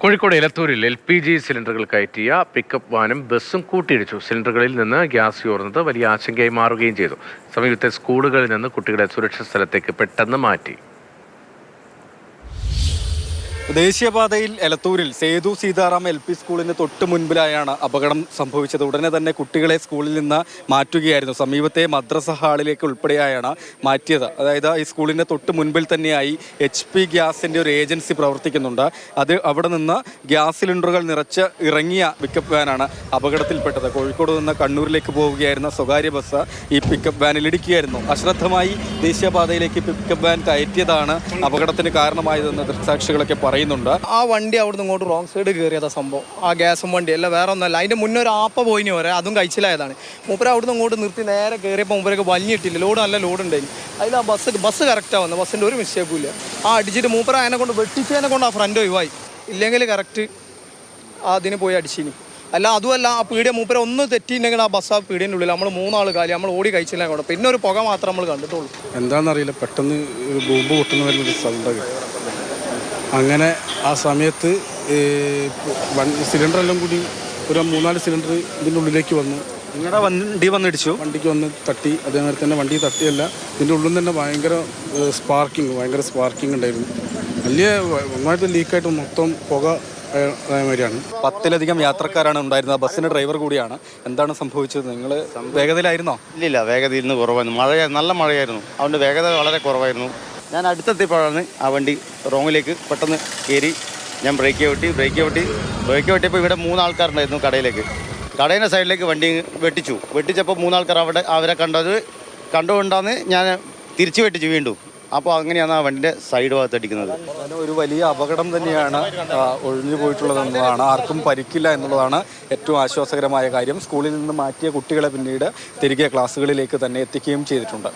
Kozhikode എലത്തൂരിൽ LPG സിലിണ്ടറുകൾ കയറ്റിയ pickup വാനും ബസ്സും കൂട്ടിയിടിച്ചു. സിലിണ്ടറുകളിൽ നിന്ന് ഗ്യാസ് ചോർന്നത് വലിയ ആശങ്കയായി മാറുകയും ചെയ്തു. സമീപത്തെ സ്കൂളുകളിൽ നിന്ന് കുട്ടികളെ സുരക്ഷിത സ്ഥലത്തേക്ക് പെട്ടെന്ന് മാറ്റി. ദേശീയപാതയിൽ എലത്തൂരിൽ സേതു സീതാറാം LP സ്കൂളിന് തൊട്ട് മുൻപിലായാണ് അപകടം സംഭവിച്ചത്. ഉടനെ തന്നെ കുട്ടികളെ സ്കൂളിൽ നിന്ന് മാറ്റുകയായിരുന്നു. സമീപത്തെ മദ്രസ ഹാളിലേക്ക് ഉൾപ്പെടെയാണ് മാറ്റിയത്. അതായത് ഈ സ്കൂളിൻ്റെ തൊട്ട് മുൻപിൽ തന്നെയായി HP ഗ്യാസിൻ്റെ ഒരു ഏജൻസി പ്രവർത്തിക്കുന്നുണ്ട്. അവിടെ നിന്ന് ഗ്യാസ് സിലിണ്ടറുകൾ നിറച്ച് ഇറങ്ങിയ പിക്കപ്പ് വാനാണ് അപകടത്തിൽപ്പെട്ടത്. കോഴിക്കോട് നിന്ന് കണ്ണൂരിലേക്ക് പോവുകയായിരുന്ന സ്വകാര്യ ബസ് ഈ പിക്കപ്പ് വാനിൽ ഇടിക്കുകയായിരുന്നു. അശ്രദ്ധമായി ദേശീയപാതയിലേക്ക് പിക്കപ്പ് വാൻ കയറ്റിയതാണ് അപകടത്തിന് കാരണമായതെന്ന് ദൃക്സാക്ഷികളൊക്കെ പറയുന്നുണ്ട്. ആ വണ്ടി അവിടുന്ന് ഇങ്ങോട്ട് റോങ് സൈഡ് കയറിയതാ സംഭവം. ആ ഗ്യാസും വണ്ടി അല്ല, വേറെ ഒന്നല്ല. അതിന്റെ മുന്നേ ഒരു ആപ്പ പോയിന് വരെ അതും കഴിച്ചിലായതാണ്. മൂപ്പര അവിടുന്ന് ഇങ്ങോട്ട് നിർത്തി നേരെ കയറിയപ്പോൾ മൂപ്പരൊക്കെ വലിഞ്ഞിട്ടില്ല. ലോഡ് നല്ല ലോഡ് ഉണ്ടായിരുന്നു. അതിൽ ആ ബസ് കറക്റ്റാണ് വന്നത്. ബസ്സിൻ്റെ ഒരു മിസ്റ്റേക്കും ഇല്ല. ആ അടിച്ചിട്ട് മൂപ്പര അതിനെ കൊണ്ട് വെട്ടിച്ചതിനെ കൊണ്ട് ആ ഫ്രണ്ട് ഒഴിവായി. ഇല്ലെങ്കിൽ കറക്റ്റ് അതിന് പോയി അടിച്ചിനി. അല്ല അതുമല്ല, ആ പീടിയ മൂപ്പര ഒന്ന് തെറ്റിയിട്ടുണ്ടെങ്കിൽ ആ ബസ് ആ പീടിയൻ്റെ ഉള്ളിൽ നമ്മൾ 3 ആൾ കാലി നമ്മൾ ഓടി കഴിച്ചില്ല കൂടെ. പിന്നെ ഒരു പുക മാത്രം നമ്മൾ കണ്ടിട്ടുള്ളൂ. എന്താണെന്നറിയില്ല, പെട്ടെന്ന് ബോംബ് പൊട്ടുന്ന വരുന്നൊരു സൗണ്ട്. അങ്ങനെ ആ സമയത്ത് സിലിണ്ടറെല്ലാം കൂടി ഒരു 3-4 സിലിണ്ടർ ഇതിൻ്റെ ഉള്ളിലേക്ക് വന്നു. നിങ്ങളുടെ വണ്ടി വന്നിടിച്ചു? വണ്ടിക്ക് വന്ന് തട്ടി. അതേമാതിരി തന്നെ വണ്ടി തട്ടിയല്ല, ഇതിൻ്റെ ഉള്ളിൽ തന്നെ ഭയങ്കര സ്പാർക്കിംഗ് ഉണ്ടായിരുന്നു. വലിയ നന്നായിട്ട് ലീക്കായിട്ട് മൊത്തം പുക അതേമാതിരിയാണ്. 10-ലധികം യാത്രക്കാരാണ് ഉണ്ടായിരുന്നത്. ബസ്സിൻ്റെ ഡ്രൈവർ കൂടിയാണ്. എന്താണ് സംഭവിച്ചത്? നിങ്ങൾ വേഗതയിലായിരുന്നോ? ഇല്ല, വേഗതയിൽ നിന്ന് കുറവായിരുന്നു. നല്ല മഴയായിരുന്നു. അതുകൊണ്ട് വേഗത വളരെ കുറവായിരുന്നു. ഞാൻ അടുത്തെത്തിയപ്പോഴാണ് ആ വണ്ടി റോങ്ങിലേക്ക് പെട്ടെന്ന് കയറി. ഞാൻ ബ്രേക്ക് വെട്ടിയപ്പോൾ ഇവിടെ 3 ആൾക്കാരുണ്ടായിരുന്നു കടയുടെ സൈഡിലേക്ക് വണ്ടി വെട്ടിച്ചപ്പോൾ 3 ആൾക്കാർ അവരെ കണ്ടുകൊണ്ടാണ് ഞാൻ തിരിച്ചു വെട്ടിച്ചു വീണ്ടും. അപ്പോൾ അങ്ങനെയാണ് ആ വണ്ടിൻ്റെ സൈഡ് ഭാഗത്ത് അടിക്കുന്നത്. ഒരു വലിയ അപകടം തന്നെയാണ് ഒഴിഞ്ഞു പോയിട്ടുള്ളതെന്നതാണ്. ആർക്കും പരിക്കില്ല എന്നുള്ളതാണ് ഏറ്റവും ആശ്വാസകരമായ കാര്യം. സ്കൂളിൽ നിന്ന് മാറ്റിയ കുട്ടികളെ പിന്നീട് തിരികെ ക്ലാസ്സുകളിലേക്ക് തന്നെ എത്തിക്കുകയും ചെയ്തിട്ടുണ്ട്.